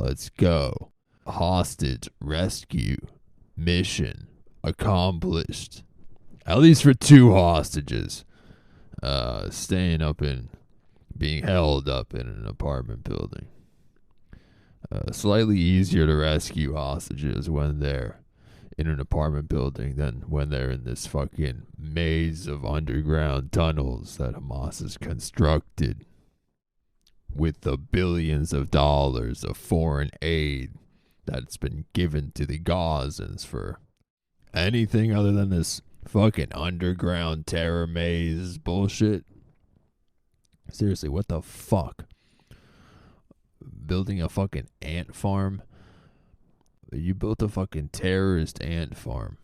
Let's go. Hostage rescue mission accomplished. At least for 2 hostages. Being held up in an apartment building. Slightly easier to rescue hostages when they're in an apartment building than when they're in this fucking maze of underground tunnels that Hamas has constructed with the billions of dollars of foreign aid that's been given to the Gazans for anything other than this fucking underground terror maze bullshit. Seriously, what the fuck? Building a fucking ant farm? You built a fucking terrorist ant farm.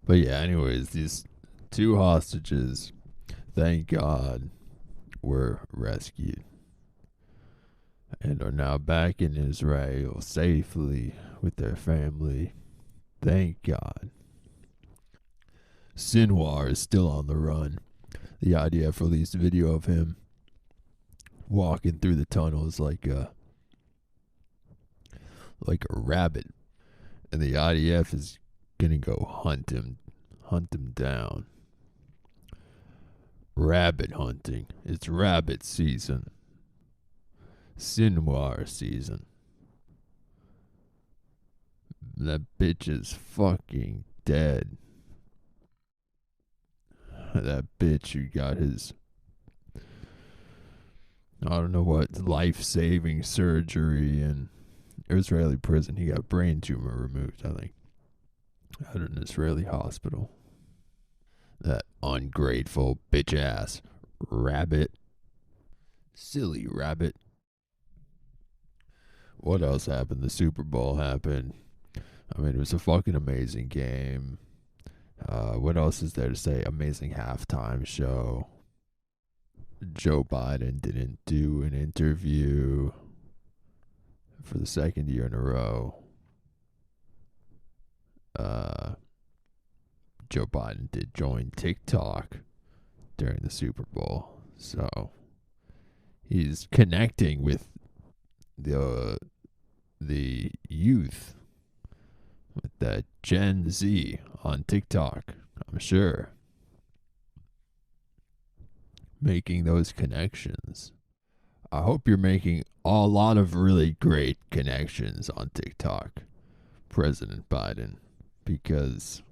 But yeah, anyways, these 2 hostages, thank God, were rescued and are now back in Israel safely with their family. Thank God. Sinwar is still on the run. The IDF released a video of him walking through the tunnels like a rabbit, and the IDF is gonna go hunt him down. Rabbit hunting. It's rabbit season. Sinwar season. That bitch is fucking dead. That bitch who got his, I don't know what, life-saving surgery in Israeli prison. He got brain tumor removed, I think, at an Israeli hospital. That ungrateful bitch ass rabbit. Silly rabbit. What else happened? The Super Bowl happened. I mean, it was a fucking amazing game. What else is there to say? Amazing halftime show. Joe Biden didn't do an interview for the 2nd year in a row. Joe Biden did join TikTok during the Super Bowl, so he's connecting with the youth, with that Gen Z on TikTok, I'm sure, making those connections. I hope you're making a lot of really great connections on TikTok, President Biden, because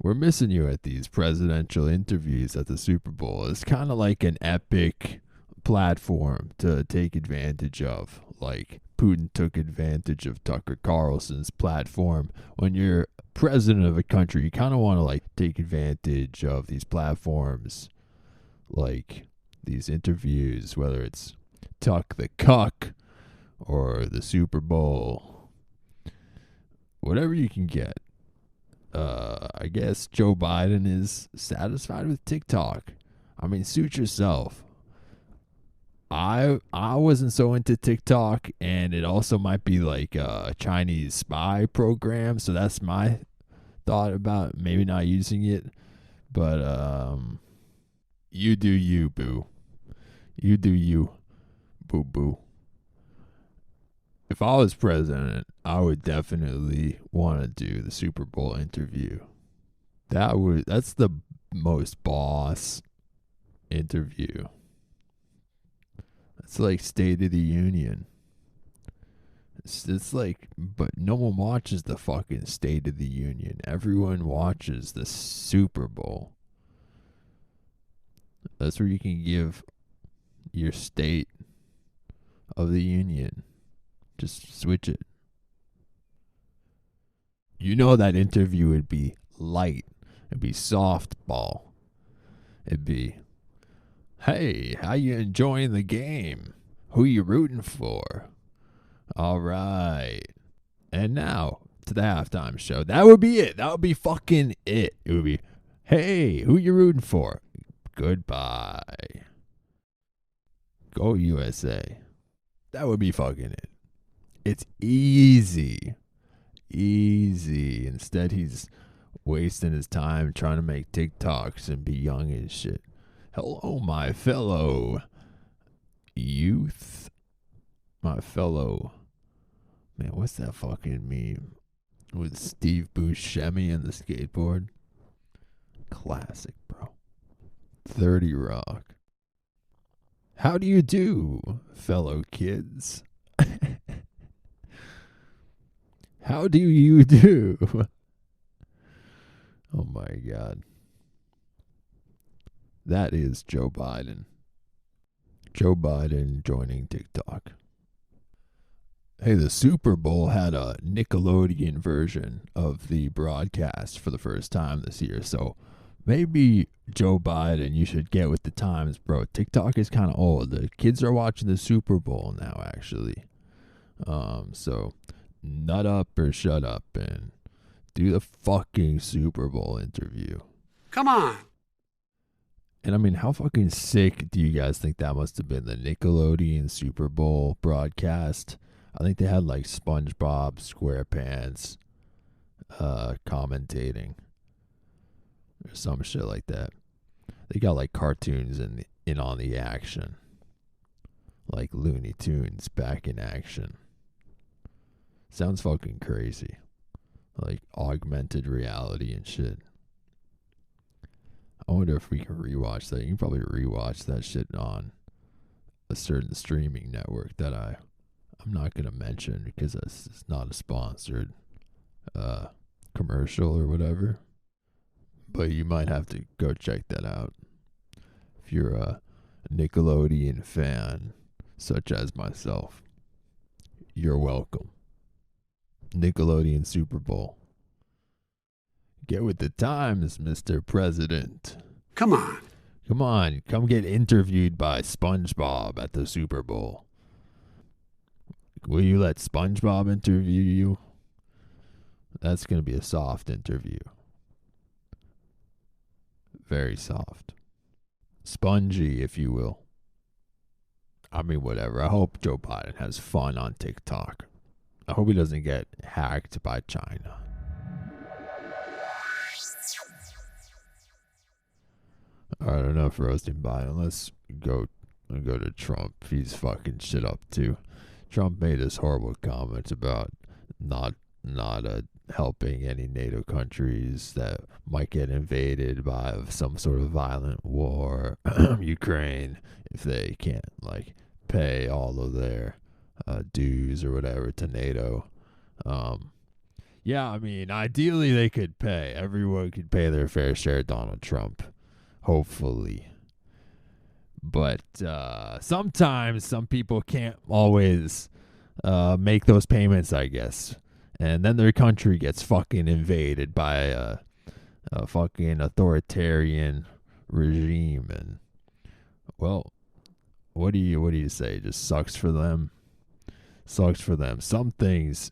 we're missing you at these presidential interviews at the Super Bowl. It's kind of like an epic platform to take advantage of. Like Putin took advantage of Tucker Carlson's platform. When you're president of a country, you kind of want to like take advantage of these platforms, like these interviews, whether it's Tuck the Cuck or the Super Bowl, whatever you can get. I guess Joe Biden is satisfied with TikTok. I mean, suit yourself. I wasn't so into TikTok, and it also might be like a Chinese spy program, so that's my thought about maybe not using it. But you do you, boo. You do you, boo boo. If I was president, I would definitely want to do the Super Bowl interview. That's the most boss interview. It's like State of the Union. It's like, but no one watches the fucking State of the Union. Everyone watches the Super Bowl. That's where you can give your State of the Union. Just switch it. You know that interview would be light. It'd be softball. It'd be, hey, how you enjoying the game? Who you rooting for? All right. And now, to the halftime show. That would be it. That would be fucking it. It would be, hey, who you rooting for? Goodbye. Go USA. That would be fucking it. It's easy. Easy. Instead, he's wasting his time trying to make TikToks and be young and shit. Hello, my fellow youth. My fellow. Man, what's that fucking meme? With Steve Buscemi and the skateboard? Classic, bro. 30 Rock. How do you do, fellow kids? How do you do? Oh my God. That is Joe Biden. Joe Biden joining TikTok. Hey, the Super Bowl had a Nickelodeon version of the broadcast for the first time this year. So maybe Joe Biden, you should get with the times, bro. TikTok is kind of old. The kids are watching the Super Bowl now, actually. So nut up or shut up and do the fucking Super Bowl interview. Come on. And I mean, how fucking sick do you guys think that must have been? The Nickelodeon Super Bowl broadcast. I think they had like SpongeBob SquarePants commentating or some shit like that. They got like cartoons in on the action, like Looney Tunes back in action. Sounds fucking crazy, like augmented reality and shit. I wonder if we can rewatch that. You can probably rewatch that shit on a certain streaming network that I'm not going to mention because it's not a sponsored commercial or whatever. But you might have to go check that out. If you're a Nickelodeon fan, such as myself, you're welcome. Nickelodeon Super Bowl. Get with the times, Mr. President. Come on. Come on, come get interviewed by SpongeBob at the Super Bowl. Will you let SpongeBob interview you? That's going to be a soft interview. Very soft. Spongy, if you will. I mean, whatever. I hope Joe Biden has fun on TikTok. I hope he doesn't get hacked by China. All right, enough roasting Biden. Let's go to Trump. He's fucking shit up too. Trump made his horrible comments about not helping any NATO countries that might get invaded by some sort of violent war, Ukraine, if they can't like pay all of their dues or whatever to NATO. Yeah, I mean, ideally they could pay. Everyone could pay their fair share. Donald Trump, hopefully. But sometimes some people can't always make those payments, I guess. And then their country gets fucking invaded by a fucking authoritarian regime. And, well, what do you say? Just sucks for them. Sucks for them. Some things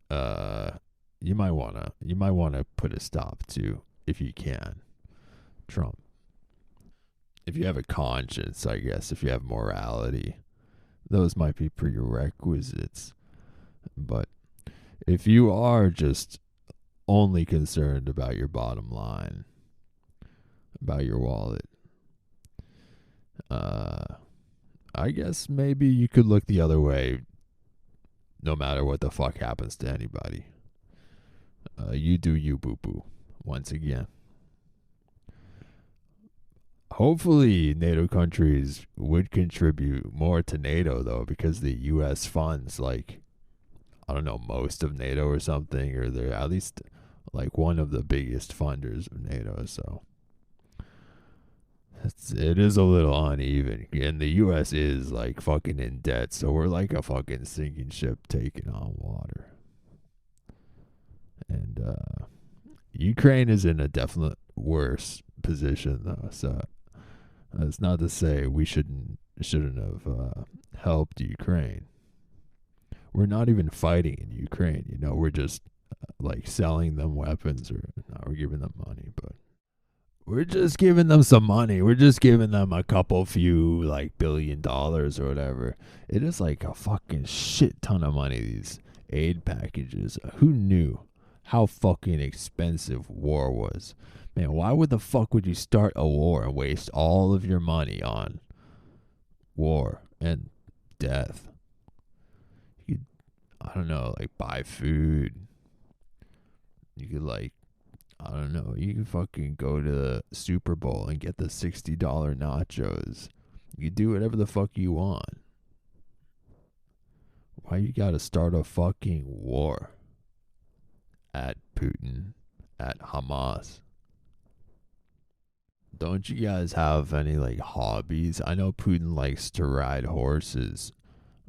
you might wanna put a stop to if you can. Trump. If you have a conscience, I guess, if you have morality, those might be prerequisites. But if you are just only concerned about your bottom line, about your wallet, I guess maybe you could look the other way no matter what the fuck happens to anybody. You do you, boo-boo, once again. Hopefully, NATO countries would contribute more to NATO, though, because the U.S. funds, like, I don't know, most of NATO or something, or they're at least, like, one of the biggest funders of NATO, so it is a little uneven, and the U.S. is, like, fucking in debt, so we're like a fucking sinking ship taking on water. And Ukraine is in a definite worse position, though, so that's not to say we shouldn't have helped Ukraine. We're not even fighting in Ukraine. We're just like selling them weapons, or not, we're giving them money, but we're just giving them some money. We're just giving them a few like $1 billion or whatever. It is like a fucking shit ton of money, these aid packages. Who knew how fucking expensive war was? Man, why the fuck would you start a war and waste all of your money war and death? You could, I don't know, like buy food. You could I don't know, you could fucking go to the Super Bowl and get the $60 nachos. You could do whatever the fuck you want. Why you gotta start a fucking war at Putin, at Hamas? Don't you guys have any hobbies? I know Putin likes to ride horses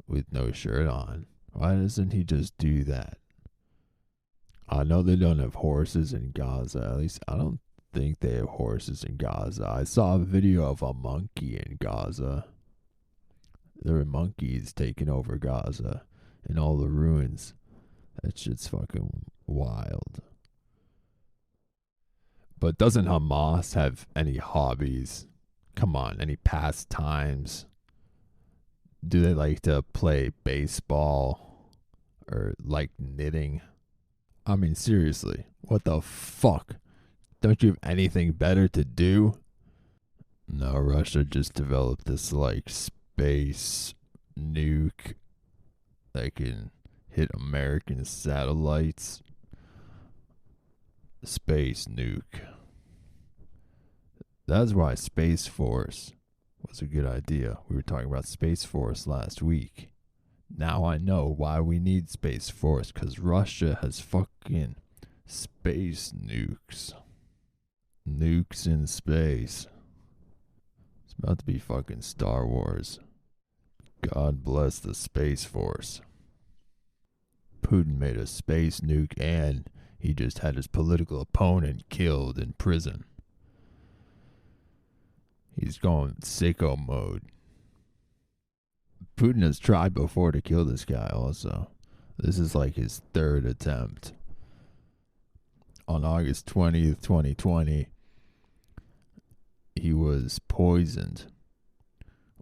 with no shirt on. Why doesn't he just do that? I know they don't have horses in Gaza. At least I don't think they have horses in Gaza. I saw a video of a monkey in Gaza. There were monkeys taking over Gaza and all the ruins. That shit's fucking wild. But doesn't Hamas have any hobbies? Come on, any pastimes? Do they like to play baseball or like knitting? I mean, seriously, what the fuck? Don't you have anything better to do? No, Russia just developed this space nuke that can hit American satellites. Space nuke. That's why Space Force was a good idea. We were talking about Space Force last week. Now I know why we need Space Force, because Russia has fucking space nukes. Nukes in space. It's about to be fucking Star Wars. God bless the Space Force. Putin made a space nuke and he just had his political opponent killed in prison. He's going sicko mode. Putin has tried before to kill this guy also. This is his third attempt. On August 20th, 2020, he was poisoned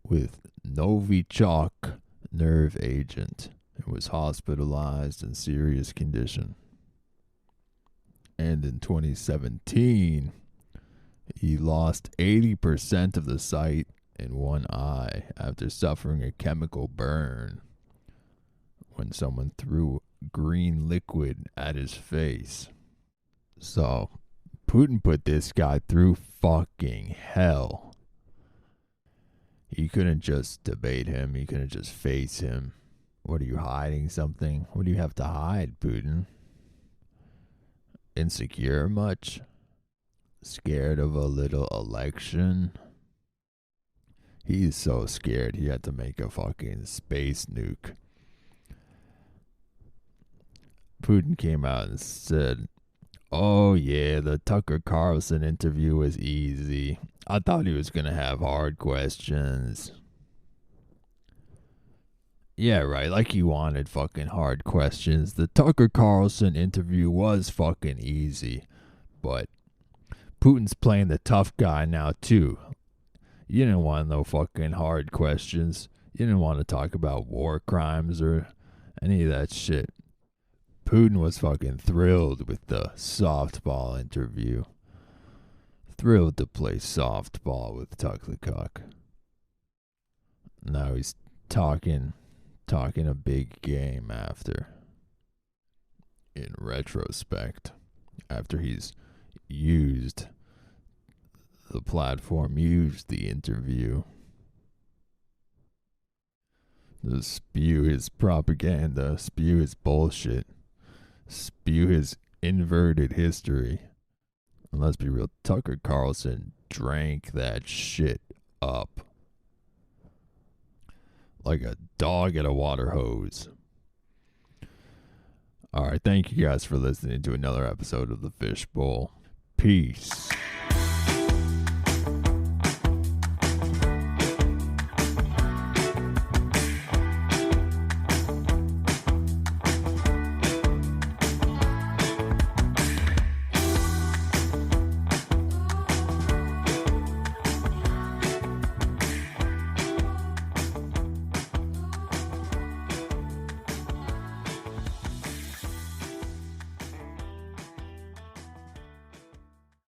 with Novichok nerve agent and was hospitalized in serious condition. And in 2017, he lost 80% of the sight in one eye after suffering a chemical burn when someone threw green liquid at his face. So, Putin put this guy through fucking hell. He couldn't just debate him. He couldn't just face him. What, are you hiding something? What do you have to hide, Putin? Insecure much? Scared of a little election? He's so scared he had to make a fucking space nuke. Putin came out and said, "Oh yeah, the Tucker Carlson interview was easy. I thought he was going to have hard questions." Yeah, right, like he wanted fucking hard questions. The Tucker Carlson interview was fucking easy. But Putin's playing the tough guy now too. You didn't want no fucking hard questions. You didn't want to talk about war crimes or any of that shit. Putin was fucking thrilled with the softball interview. Thrilled to play softball with Tucker Cock. Now he's talking a big game after. In retrospect, after he's used the platform, used the interview to spew his propaganda, spew his bullshit, spew his inverted history. And let's be real, Tucker Carlson drank that shit up like a dog at a water hose. Alright, thank you guys for listening to another episode of the Fishbowl. Peace.